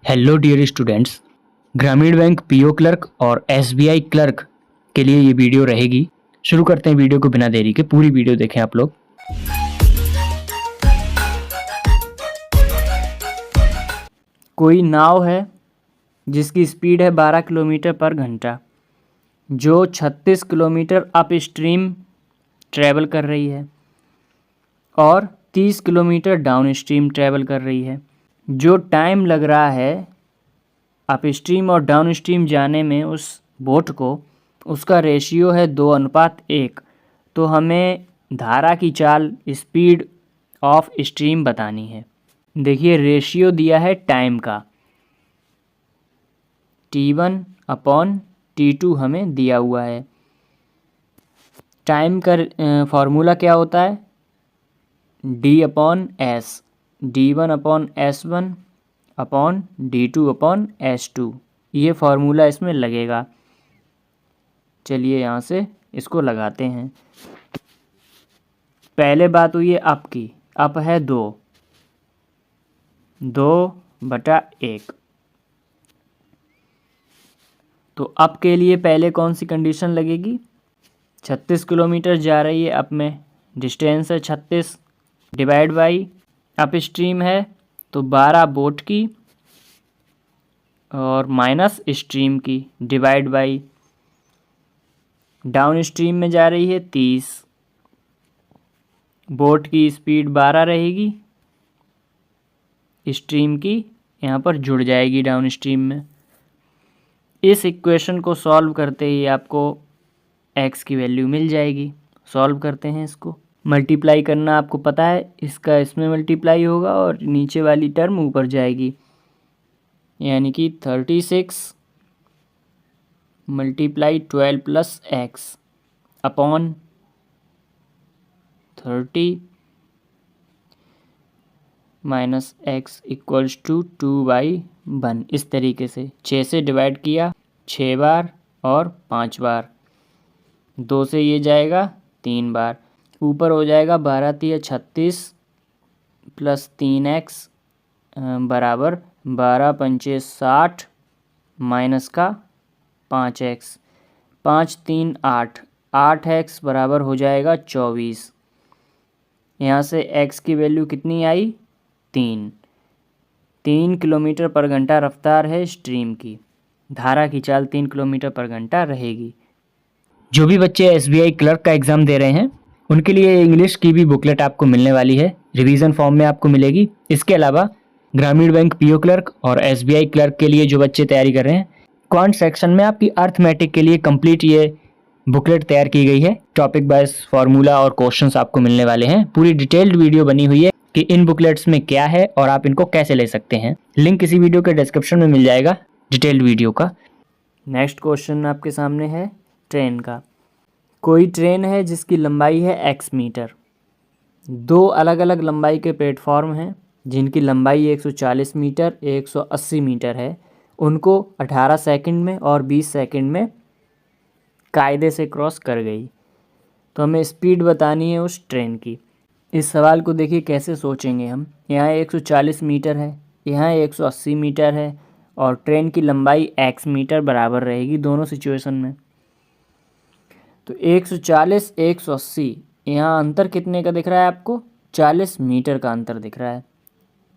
Hello dear students, ग्रामीण bank PO clerk और SBI clerk के लिए ये वीडियो रहेगी। शुरू करते हैं वीडियो को बिना देरी के। पूरी वीडियो देखें आप लोग। कोई नाव है जिसकी स्पीड है 12 किलोमीटर पर घंटा, जो 36 किलोमीटर अप स्ट्रीम ट्रैवल कर रही है और 30 किलोमीटर डाउन स्ट्रीम ट्रैवल कर रही है। जो टाइम लग रहा है अप स्ट्रीम और डाउन स्ट्रीम जाने में उस बोट को, उसका रेशियो है 2:1। तो हमें धारा की चाल, स्पीड ऑफ स्ट्रीम बतानी है। देखिए रेशियो दिया है टाइम का, T1/T2 हमें दिया हुआ है। टाइम का फॉर्मूला क्या होता है? D/S, D1/S1/D2/S2। ये फार्मूला इसमें लगेगा। चलिए यहाँ से इसको लगाते हैं। पहले बात हुई है अप की। अप है 2/1। तो अप के लिए पहले कौन सी कंडीशन लगेगी? 36 किलोमीटर जा रही है अप में, डिस्टेंस है 36, डिवाइड बाई अप स्ट्रीम है तो 12 बोट की और माइनस स्ट्रीम की, डिवाइड बाई डाउन स्ट्रीम में जा रही है 30। बोट की स्पीड 12 रहेगी, स्ट्रीम की यहाँ पर जुड़ जाएगी डाउन स्ट्रीम में। इस इक्वेशन को सॉल्व करते ही आपको x की वैल्यू मिल जाएगी। सॉल्व करते हैं इसको। मल्टीप्लाई करना आपको पता है, इसका इसमें मल्टीप्लाई होगा और नीचे वाली टर्म ऊपर जाएगी, यानी कि 36 multiply 12 plus x upon 30 minus x equals to 2/1। इस तरीके से 6 से डिवाइड किया 6 बार और 5 बार, 2 से ये जाएगा 3 बार, ऊपर हो जाएगा 12×3 36 प्लस 3x बराबर 12×5 60 माइनस का 5x, 5×3 8, 8x बराबर हो जाएगा 24। यहाँ से x की वैल्यू कितनी आई? 3 किलोमीटर पर घंटा रफ्तार है स्ट्रीम की। धारा की चाल 3 किलोमीटर पर घंटा रहेगी। जो भी बच्चे एसबीआई क्लर्क का एग्ज़ाम दे रहे हैं उनके लिए इंग्लिश की भी बुकलेट आपको मिलने वाली है, रिवीजन फॉर्म में आपको मिलेगी। इसके अलावा ग्रामीण बैंक पीओ क्लर्क और एसबीआई क्लर्क के लिए जो बच्चे तैयारी कर रहे हैं, क्वांट सेक्शन में आपकी अर्थमेटिक के लिए कंप्लीट ये बुकलेट तैयार की गई है। टॉपिक वाइज फार्मूला और क्वेश्चंस आपको मिलने वाले हैं। पूरी डिटेल्ड वीडियो बनी हुई है कि इन बुकलेट्स में क्या है और आप इनको कैसे ले सकते हैं। लिंक इसी वीडियो के डिस्क्रिप्शन में मिल जाएगा डिटेल्ड वीडियो का। नेक्स्ट क्वेश्चन आपके सामने है ट्रेन का। कोई ट्रेन है जिसकी लंबाई है x मीटर। दो अलग अलग लंबाई के प्लेटफॉर्म हैं जिनकी लंबाई 140 मीटर 180 मीटर है। उनको 18 सेकंड में और 20 सेकंड में कायदे से क्रॉस कर गई। तो हमें स्पीड बतानी है उस ट्रेन की। इस सवाल को देखिए कैसे सोचेंगे हम। यहाँ 140 मीटर है, यहाँ 180 मीटर है और ट्रेन की लंबाई x मीटर बराबर रहेगी दोनों सिचुएशन में। तो 140 180, यहाँ अंतर कितने का दिख रहा है आपको? 40 मीटर का अंतर दिख रहा है।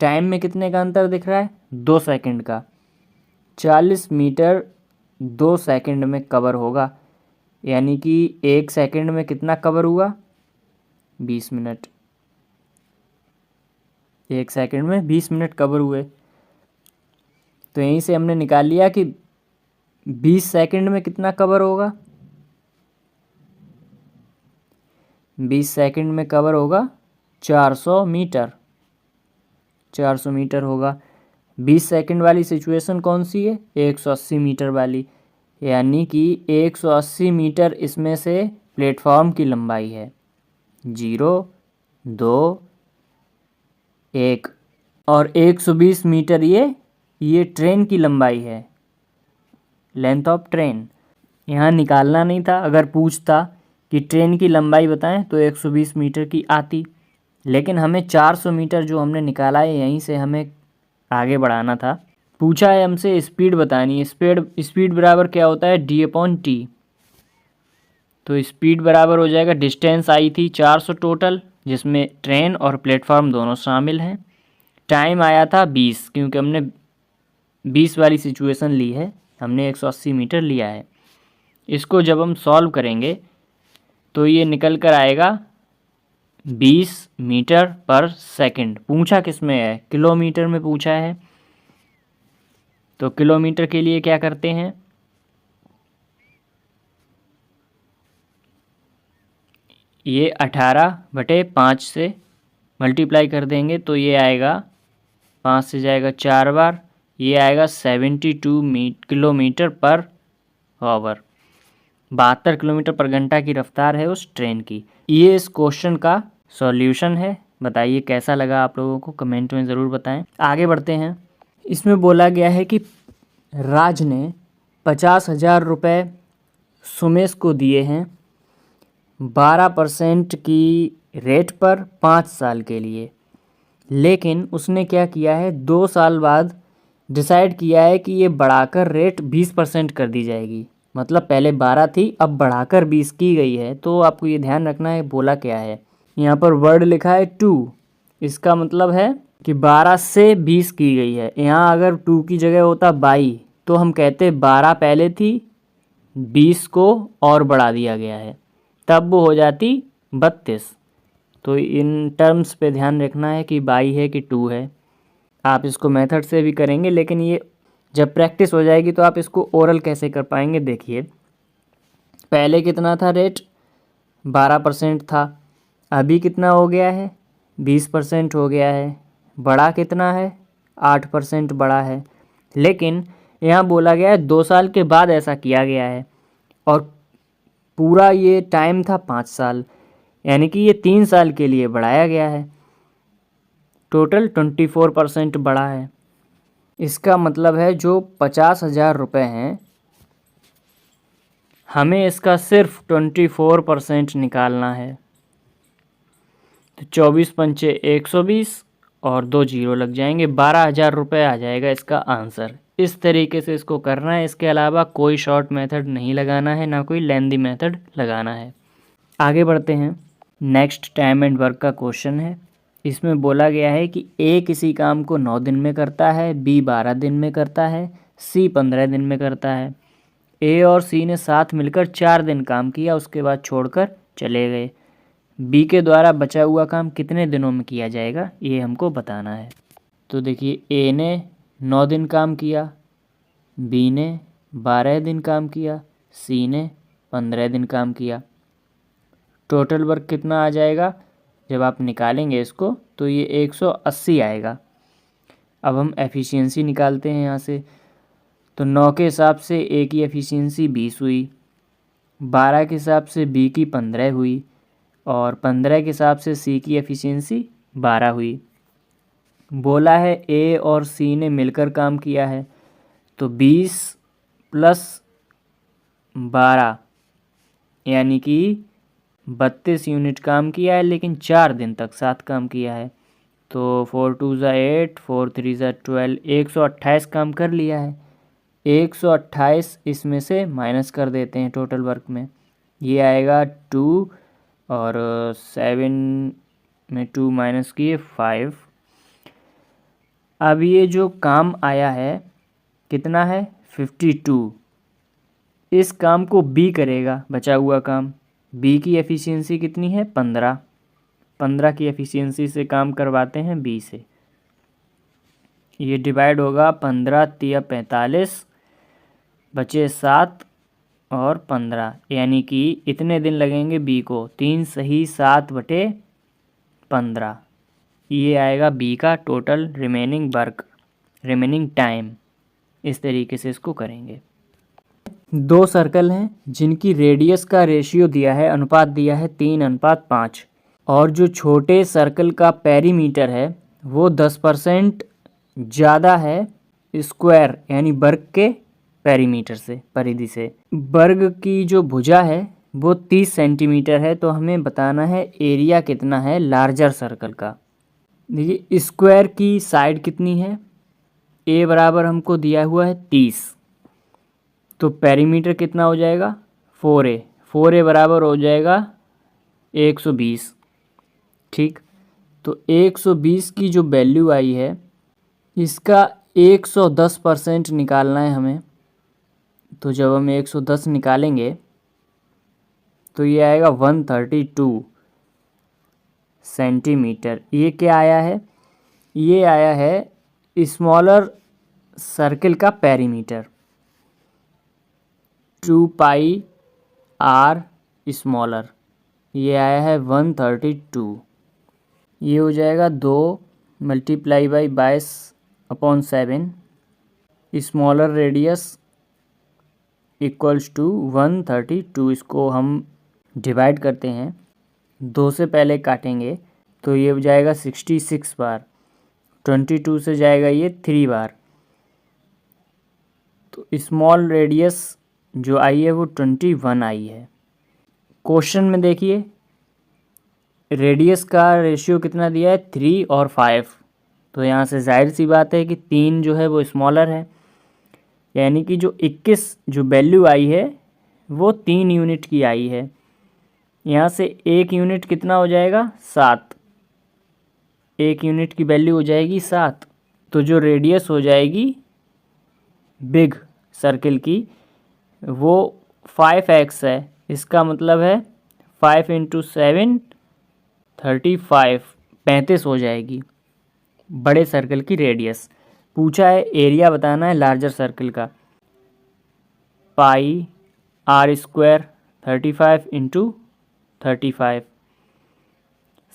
टाइम में कितने का अंतर दिख रहा है? 2 सेकंड का। 40 मीटर 2 सेकंड में कवर होगा, यानी कि 1 सेकंड में कितना कवर हुआ? 20 मिनट। 1 सेकंड में 20 मिनट कवर हुए। तो यहीं से हमने निकाल लिया कि 20 सेकंड में कितना कवर होगा? 20 सेकंड में कवर होगा 400 मीटर। 400 मीटर होगा। 20 सेकंड वाली सिचुएशन कौन सी है? 180 मीटर वाली, यानी कि 180 मीटर इसमें से प्लेटफॉर्म की लंबाई है। 0 2 1 और 120 मीटर ये ट्रेन की लंबाई है, लेंथ ऑफ ट्रेन। यहाँ निकालना नहीं था। अगर पूछता कि ट्रेन की लंबाई बताएं तो 120 मीटर की आती, लेकिन हमें 400 मीटर जो हमने निकाला है यहीं से हमें आगे बढ़ाना था। पूछा है हमसे स्पीड बतानी है। स्पीड बराबर क्या होता है, d/t। तो स्पीड बराबर हो जाएगा, डिस्टेंस आई थी 400 टोटल, जिसमें ट्रेन और प्लेटफॉर्म दोनों शामिल हैं। टाइम आया था 20, क्योंकि हमने 20 वाली सिचुएशन ली है, हमने 180 मीटर लिया है। इसको जब हम सॉल्व करेंगे तो ये निकल कर आएगा 20 मीटर पर सेकंड। पूछा किस में है, किलोमीटर में पूछा है। तो किलोमीटर के लिए क्या करते हैं, ये 18/5 से मल्टीप्लाई कर देंगे तो ये आएगा, 5 से जाएगा 4 बार, ये आएगा 72 किलोमीटर पर आवर। 72 किलोमीटर पर घंटा की रफ्तार है उस ट्रेन की। ये इस क्वेश्चन का सॉल्यूशन है। बताइए कैसा लगा आप लोगों को, कमेंट में ज़रूर बताएं। आगे बढ़ते हैं। इसमें बोला गया है कि राज ने 50,000 रुपये सुमेश को दिए हैं 12% की रेट पर 5 साल के लिए, लेकिन उसने क्या किया है, 2 साल बाद डिसाइड किया है कि ये बढ़ाकर रेट 20% कर दी जाएगी। मतलब पहले 12 थी, अब बढ़ाकर 20 की गई है। तो आपको ये ध्यान रखना है बोला क्या है। यहाँ पर वर्ड लिखा है 2, इसका मतलब है कि 12 से 20 की गई है। यहाँ अगर 2 की जगह होता 22 तो हम कहते 12 पहले थी, 20 को और बढ़ा दिया गया है, तब वो हो जाती 32। तो इन टर्म्स पे ध्यान रखना है कि 22 है कि 2 है। आप इसको मेथड से भी करेंगे, लेकिन ये जब प्रैक्टिस हो जाएगी तो आप इसको ओरल कैसे कर पाएंगे। देखिए पहले कितना था रेट, 12% था, अभी कितना हो गया है, 20% हो गया है। बड़ा कितना है, 8% बड़ा है। लेकिन यहाँ बोला गया है 2 साल के बाद ऐसा किया गया है, और पूरा ये टाइम था 5 साल, यानी कि ये 3 साल के लिए बढ़ाया गया है। टोटल 24% बढ़ा है। इसका मतलब है जो 50,000 रुपये हैं, हमें इसका सिर्फ 24% निकालना है। तो 24 पंचे 120 और 2 जीरो लग जाएंगे, 12,000 रुपये आ जाएगा इसका आंसर। इस तरीके से इसको करना है। इसके अलावा कोई शॉर्ट मेथड नहीं लगाना है, ना कोई लेंदी मेथड लगाना है। आगे बढ़ते हैं। नेक्स्ट टाइम एंड वर्क का क्वेश्चन है। इसमें बोला गया है कि ए किसी काम को 9 दिन में करता है, बी 12 दिन में करता है, सी 15 दिन में करता है। ए और सी ने साथ मिलकर 4 दिन काम किया, उसके बाद छोड़कर चले गए। बी के द्वारा बचा हुआ काम कितने दिनों में किया जाएगा, ये हमको बताना है। तो देखिए ए ने 9 दिन काम किया, बी ने 12 दिन काम किया, सी ने 15 दिन काम किया। टोटल वर्क कितना आ जाएगा, जब आप निकालेंगे इसको तो ये 180 आएगा। अब हम एफिशिएंसी निकालते हैं यहाँ से। तो 9 के हिसाब से ए की एफिशिएंसी 20 हुई, 12 के हिसाब से बी की 15 हुई, और 15 के हिसाब से सी की एफिशिएंसी 12 हुई। बोला है ए और सी ने मिलकर काम किया है, तो 20 + 12 यानी कि 32 यूनिट काम किया है, लेकिन 4 दिन तक साथ काम किया है। तो 4 2 ज़ा 8, 4 3 ज़ा 12, 128 काम कर लिया है। 128 इसमें से माइनस कर देते हैं टोटल वर्क में, ये आएगा 2, और 7 में 2 माइनस किए 5। अब ये जो काम आया है कितना है, 52। इस काम को बी करेगा, बचा हुआ काम। बी की एफिशिएंसी कितनी है, 15। 15 की एफिशिएंसी से काम करवाते हैं बी से। ये डिवाइड होगा 15 × 45, बचे 7 और 15, यानी कि इतने दिन लगेंगे बी को, 3 सही 7/15। ये आएगा बी का total remaining work, remaining time. इस तरीके से इसको करेंगे। 2 सर्कल हैं जिनकी रेडियस का रेशियो दिया है, अनुपात दिया है 3:5, और जो छोटे सर्कल का पेरीमीटर है वो 10% ज़्यादा है स्क्वायर यानी वर्ग के पेरीमीटर से, परिधि से। वर्ग की जो भुजा है वो 30 सेंटीमीटर है, तो हमें बताना है एरिया कितना है लार्जर सर्कल का। देखिए स्क्वायर की साइड कितनी है, ए बराबर हमको दिया हुआ है 30, तो पेरीमीटर कितना हो जाएगा 4a, 4a बराबर हो जाएगा 120। ठीक, तो 120 की जो वैल्यू आई है इसका 110% निकालना है हमें। तो जब हम 110 निकालेंगे तो ये आएगा 132 सेंटीमीटर। ये क्या आया है, ये आया है स्मॉलर सर्किल का पेरीमीटर, 2 पाई आर स्मॉलर, ये आया है 132। ये हो जाएगा 2 multiply by 22/7 smaller radius equals to 132। इसको हम डिवाइड करते हैं, 2 से पहले काटेंगे तो ये हो जाएगा 66 बार, 22 से जाएगा ये 3 बार, तो स्मॉल रेडियस जो आई है वो 21 आई है। क्वेश्चन में देखिए रेडियस का रेशियो कितना दिया है 3 और 5, तो यहाँ से जाहिर सी बात है कि 3 जो है वो स्मॉलर है, यानी कि जो 21 जो वैल्यू आई है वो 3 यूनिट की आई है। यहाँ से 1 यूनिट कितना हो जाएगा 7, 1 यूनिट की वैल्यू हो जाएगी 7, तो जो रेडियस हो जाएगी बिग सर्किल की वो 5x है। इसका मतलब है 5 × 7 35 हो जाएगी बड़े सर्कल की रेडियस। पूछा है एरिया बताना है लार्जर सर्कल का, पाई आर स्क्वायर 35 × 35,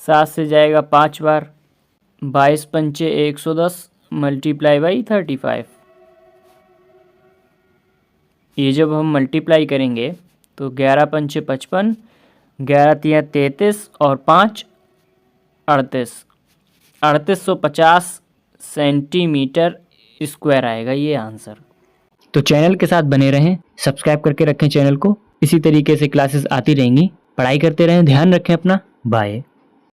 7 से जाएगा 5 बार, 22 पंचे 110 मल्टीप्लाई बाई 35। ये जब हम मल्टीप्लाई करेंगे तो 11 पंचे 55, 11 तिया 33 और 5 38, 3850 सेंटीमीटर स्क्वायर आएगा ये आंसर। तो चैनल के साथ बने रहें, सब्सक्राइब करके रखें चैनल को, इसी तरीके से क्लासेस आती रहेंगी। पढ़ाई करते रहें, ध्यान रखें अपना, बाय।